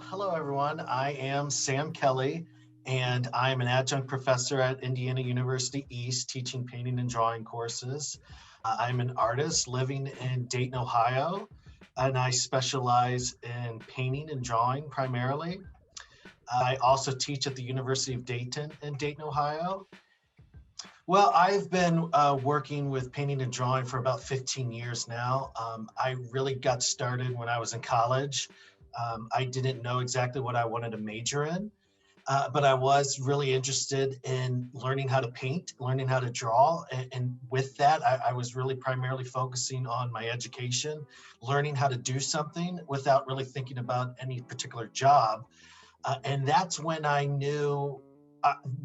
Hello, everyone. I am Sam Kelly, and I'm an adjunct professor at Indiana University East teaching painting and drawing courses. I'm an artist living in Dayton, Ohio, and I specialize in painting and drawing primarily. I also teach at the University of Dayton in Dayton, Ohio. Well, I've been working with painting and drawing for about 15 years now. I really got started when I was in college. I didn't know exactly what I wanted to major in, but I was really interested in learning how to paint, learning how to draw. And with that, I was really primarily focusing on my education, learning how to do something without really thinking about any particular job. And that's when I knew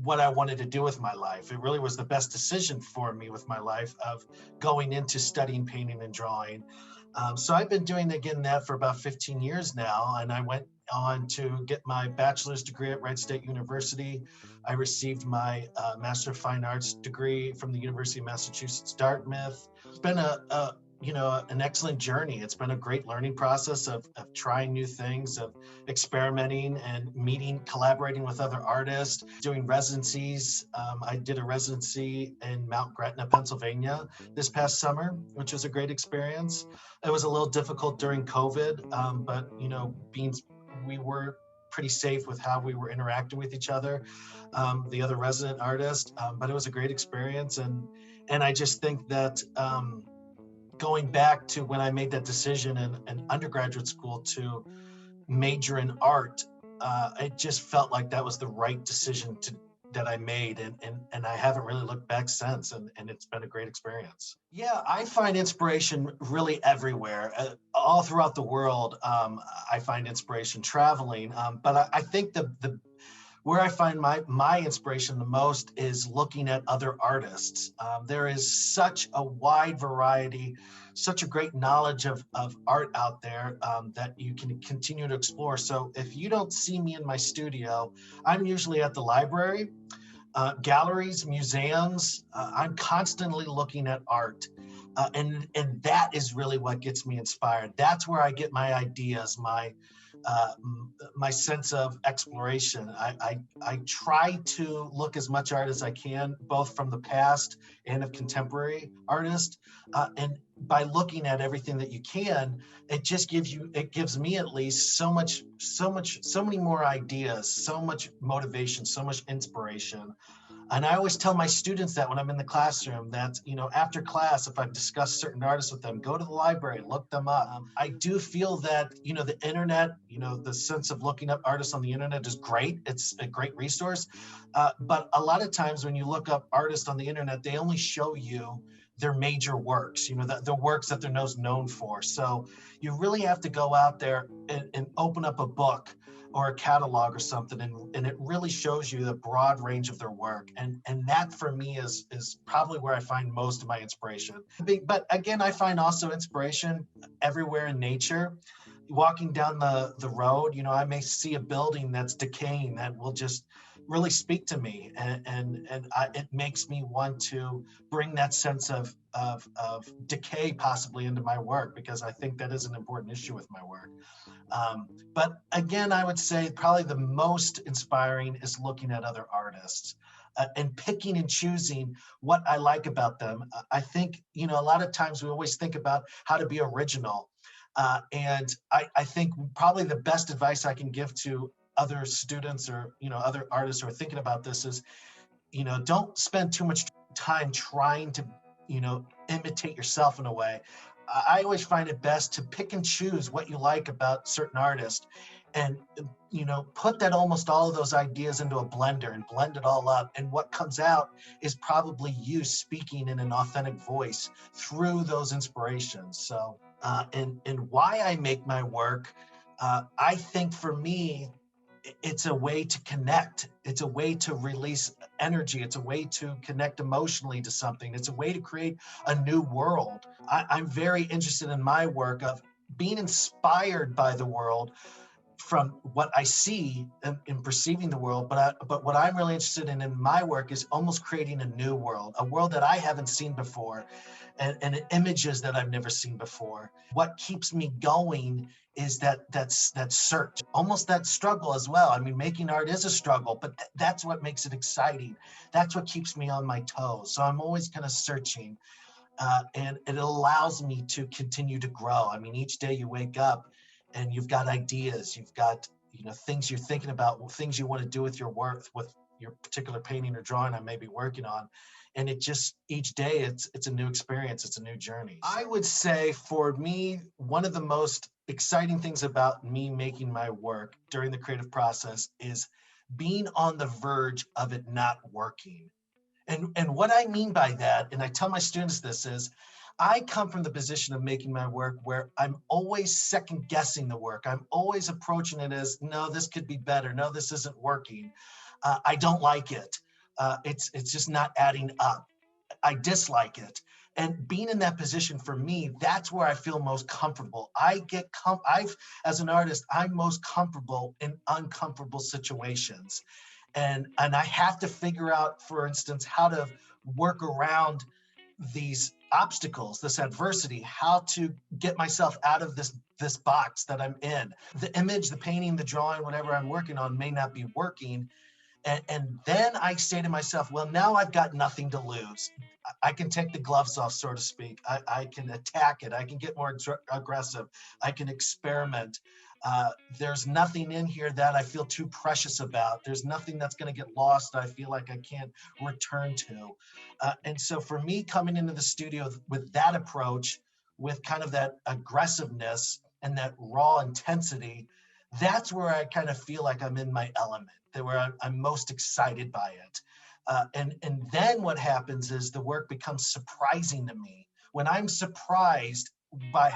what I wanted to do with my life. It really was the best decision for me with my life of going into studying painting and drawing. So I've been doing again that for about 15 years now, and I went on to get my bachelor's degree at Wright State University. I received my Master of Fine Arts degree from the University of Massachusetts Dartmouth. It's been an excellent journey. It's been a great learning process of trying new things, of experimenting and meeting, collaborating with other artists, doing residencies. I did a residency in Mount Gretna, Pennsylvania this past summer, which was a great experience. It was a little difficult during COVID, but we were pretty safe with how we were interacting with each other, the other resident artist. But it was a great experience, and I just think that. Going back to when I made that decision in undergraduate school to major in art, it just felt like that was the right decision that I made, and I haven't really looked back since, and it's been a great experience. Yeah, I find inspiration really everywhere, all throughout the world. I find inspiration traveling, but I think the where I find my inspiration the most is looking at other artists. There is such a wide variety, such a great knowledge of art out there that you can continue to explore. So if you don't see me in my studio, I'm usually at the library, galleries, museums. I'm constantly looking at art. And that is really what gets me inspired. That's where I get my ideas, uh, my sense of exploration. I try to look as much art as I can, both from the past and of contemporary artists. And by looking at everything that you can, it gives me at least so many more ideas, so much motivation, so much inspiration. And I always tell my students that when I'm in the classroom, that, after class, if I've discussed certain artists with them, go to the library, look them up. I do feel that, the internet, the sense of looking up artists on the internet is great. It's a great resource. But a lot of times when you look up artists on the internet, they only show you their major works, the works that they're most known for. So you really have to go out there and open up a book or a catalog or something, and it really shows you the broad range of their work, and that for me is probably where I find most of my inspiration. But again, I find also inspiration everywhere in nature. Walking down the road, I may see a building that's decaying that will just really speak to me, and it makes me want to bring that sense of decay possibly into my work, because I think that is an important issue with my work. But again, I would say probably the most inspiring is looking at other artists, and picking and choosing what I like about them. I think, a lot of times we always think about how to be original. And I think probably the best advice I can give to other students or, other artists who are thinking about this is, don't spend too much time trying to, imitate yourself in a way. I always find it best to pick and choose what you like about certain artists, and put that almost all of those ideas into a blender and blend it all up, and what comes out is probably you speaking in an authentic voice through those inspirations. So and why I make my work, I think for me, it's a way to connect. It's a way to release energy. It's a way to connect emotionally to something. It's a way to create a new world. I'm very interested in my work of being inspired by the world from what I see in perceiving the world. But what I'm really interested in my work is almost creating a new world, a world that I haven't seen before, and images that I've never seen before. What keeps me going is that search, almost that struggle as well. I mean, making art is a struggle, but that's what makes it exciting. That's what keeps me on my toes. So I'm always kind of searching, and it allows me to continue to grow. I mean, each day you wake up and you've got ideas, you've got, things you're thinking about, things you want to do with your work, with your particular painting or drawing I may be working on. And it just, each day it's a new experience, it's a new journey. I would say for me, one of the most exciting things about me making my work during the creative process is being on the verge of it not working. And what I mean by that, and I tell my students this, is I come from the position of making my work where I'm always second guessing the work. I'm always approaching it as, no, this could be better. No, this isn't working. I don't like it. It's just not adding up. I dislike it. And being in that position, for me, that's where I feel most comfortable. As an artist, I'm most comfortable in uncomfortable situations. And I have to figure out, for instance, how to work around these obstacles, this adversity, how to get myself out of this box that I'm in. The image, the painting, the drawing, whatever I'm working on may not be working. And then I say to myself, well, now I've got nothing to lose. I can take the gloves off, so to speak. I can attack it. I can get more aggressive. I can experiment. There's nothing in here that I feel too precious about. There's nothing that's going to get lost that I feel like I can't return to. And so for me, coming into the studio with that approach, with kind of that aggressiveness and that raw intensity, that's where I kind of feel like I'm in my element, that where I'm most excited by it. And then what happens is the work becomes surprising to me. When I'm surprised by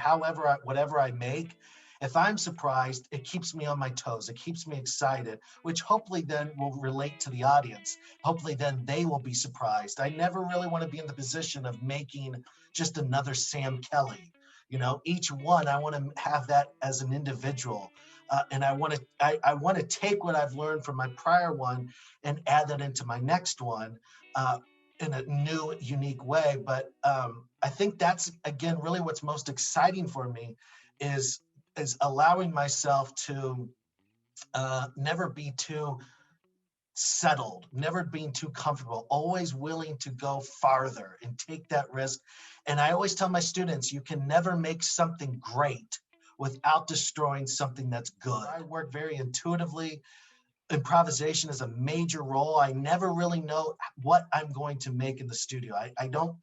whatever I make, if I'm surprised, it keeps me on my toes. It keeps me excited, which hopefully then will relate to the audience. Hopefully then they will be surprised. I never really want to be in the position of making just another Sam Kelly. Each one, I want to have that as an individual. And I want to take what I've learned from my prior one and add that into my next one in a new, unique way. But I think that's, again, really what's most exciting for me is allowing myself to never be too settled, never being too comfortable, always willing to go farther and take that risk. And I always tell my students, you can never make something great without destroying something that's good. I work very intuitively. Improvisation is a major role. I never really know what I'm going to make in the studio. I don't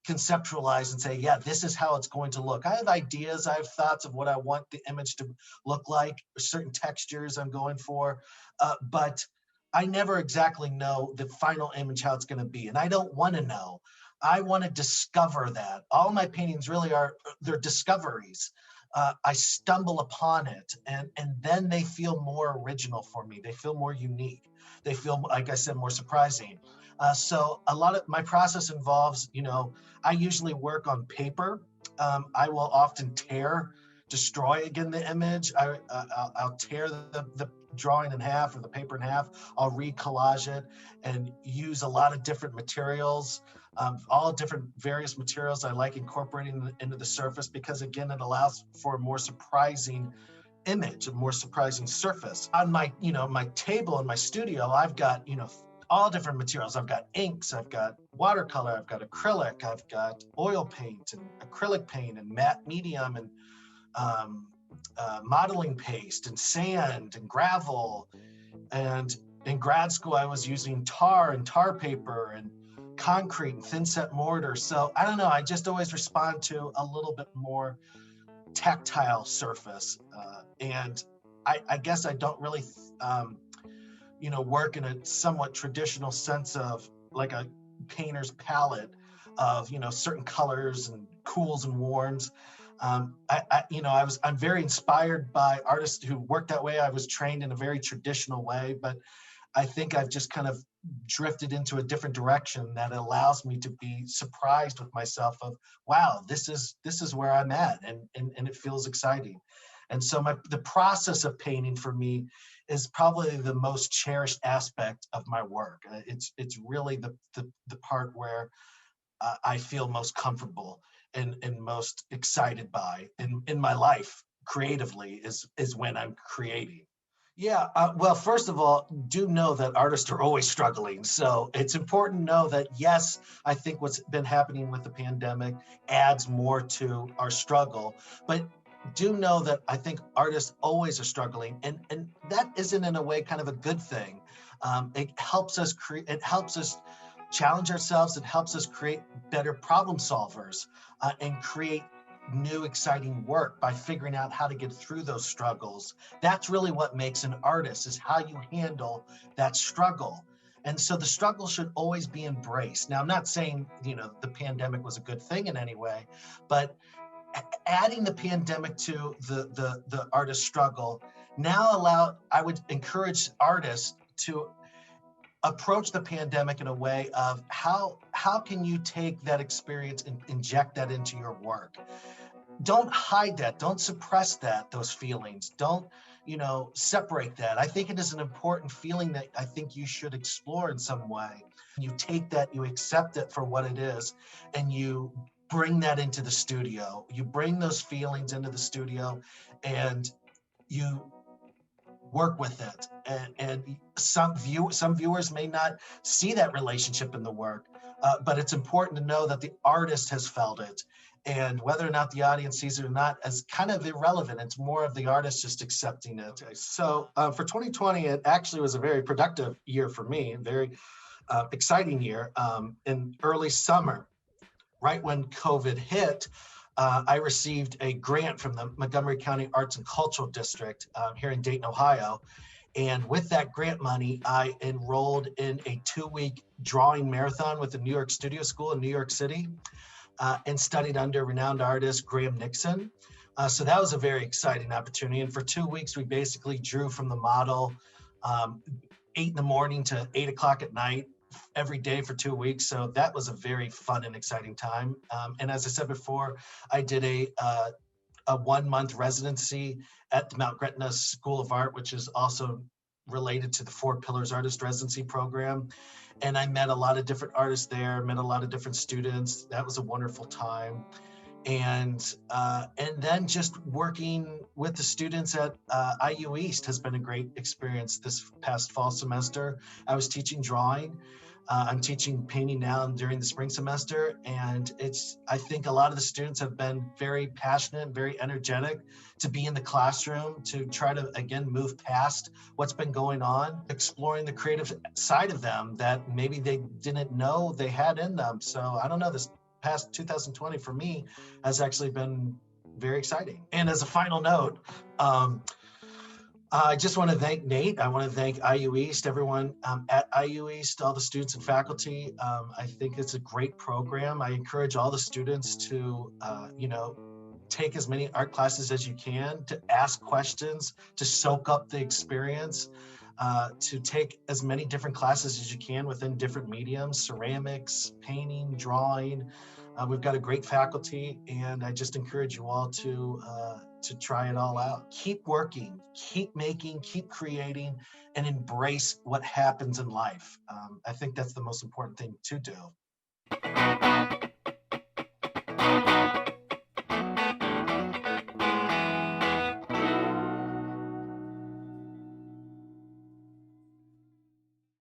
conceptualize and say, yeah, this is how it's going to look. I have ideas, I have thoughts of what I want the image to look like, certain textures I'm going for, but I never exactly know the final image, how it's going to be. And I don't want to know. I want to discover that. All my paintings really they're discoveries. I stumble upon it, and then they feel more original for me. They feel more unique. They feel, like I said, more surprising. So a lot of my process involves, I usually work on paper. I will often destroy again the image. I'll tear the drawing in half or the paper in half. I'll recollage it and use a lot of different materials, all different various materials I like incorporating into the surface, because again, it allows for a more surprising image, a more surprising surface. On my, my table in my studio, I've got, all different materials. I've got inks, I've got watercolor, I've got acrylic, I've got oil paint and acrylic paint and matte medium and modeling paste and sand and gravel. And in grad school, I was using tar and tar paper and concrete and thin set mortar. So I don't know, I just always respond to a little bit more tactile surface. And I guess I don't really, work in a somewhat traditional sense of like a painter's palette of, certain colors and cools and warms. I'm very inspired by artists who work that way. I was trained in a very traditional way, but I think I've just kind of drifted into a different direction that allows me to be surprised with myself of, wow, this is where I'm at, and it feels exciting. And so the process of painting for me is probably the most cherished aspect of my work. It's really the part where I feel most comfortable and most excited by in my life, creatively is when I'm creating. Yeah, well, first of all, do know that artists are always struggling. So it's important to know that, yes, I think what's been happening with the pandemic adds more to our struggle. But do know that I think artists always are struggling. And that isn't in a way kind of a good thing. It helps us it helps us challenge ourselves. It helps us create better problem solvers and create new exciting work by figuring out how to get through those struggles. That's really what makes an artist, is how you handle that struggle. And so the struggle should always be embraced. Now, I'm not saying, the pandemic was a good thing in any way, but adding the pandemic to the artist struggle I would encourage artists to approach the pandemic in a way of how can you take that experience and inject that into your work. Don't hide that. Don't suppress those feelings. Don't, separate that. I think it is an important feeling that I think you should explore in some way. You take that, you accept it for what it is, and you bring that into the studio. You bring those feelings into the studio and you work with it. And some viewers may not see that relationship in the work, but it's important to know that the artist has felt it. And whether or not the audience sees it or not is kind of irrelevant. It's more of the artist just accepting it. So for 2020, it actually was a very productive year for me, a very exciting year. In early summer, right when COVID hit, I received a grant from the Montgomery County Arts and Cultural District here in Dayton, Ohio. And with that grant money, I enrolled in a 2-week drawing marathon with the New York Studio School in New York City and studied under renowned artist Graham Nixon. So that was a very exciting opportunity. And for 2 weeks, we basically drew from the model 8 in the morning to 8 o'clock at night every day for 2 weeks. So that was a very fun and exciting time. And as I said before, I did a 1-month residency at the Mount Gretna School of Art, which is also related to the Four Pillars Artist Residency Program. And I met a lot of different artists there, met a lot of different students. That was a wonderful time. And then just working with the students at IU East has been a great experience this past fall semester. I was teaching drawing. I'm teaching painting now during the spring semester, and I think a lot of the students have been very passionate, very energetic to be in the classroom, to try to, again, move past what's been going on, exploring the creative side of them that maybe they didn't know they had in them. So I don't know, this past 2020 for me has actually been very exciting. And as a final note, I just want to thank Nate. I want to thank IU East, everyone at IU East, all the students and faculty. I think it's a great program. I encourage all the students to, take as many art classes as you can, to ask questions, to soak up the experience, to take as many different classes as you can within different mediums: ceramics, painting, drawing. We've got a great faculty, and I just encourage you all to try it all out. Keep working, keep making, keep creating, and embrace what happens in life. I think that's the most important thing to do.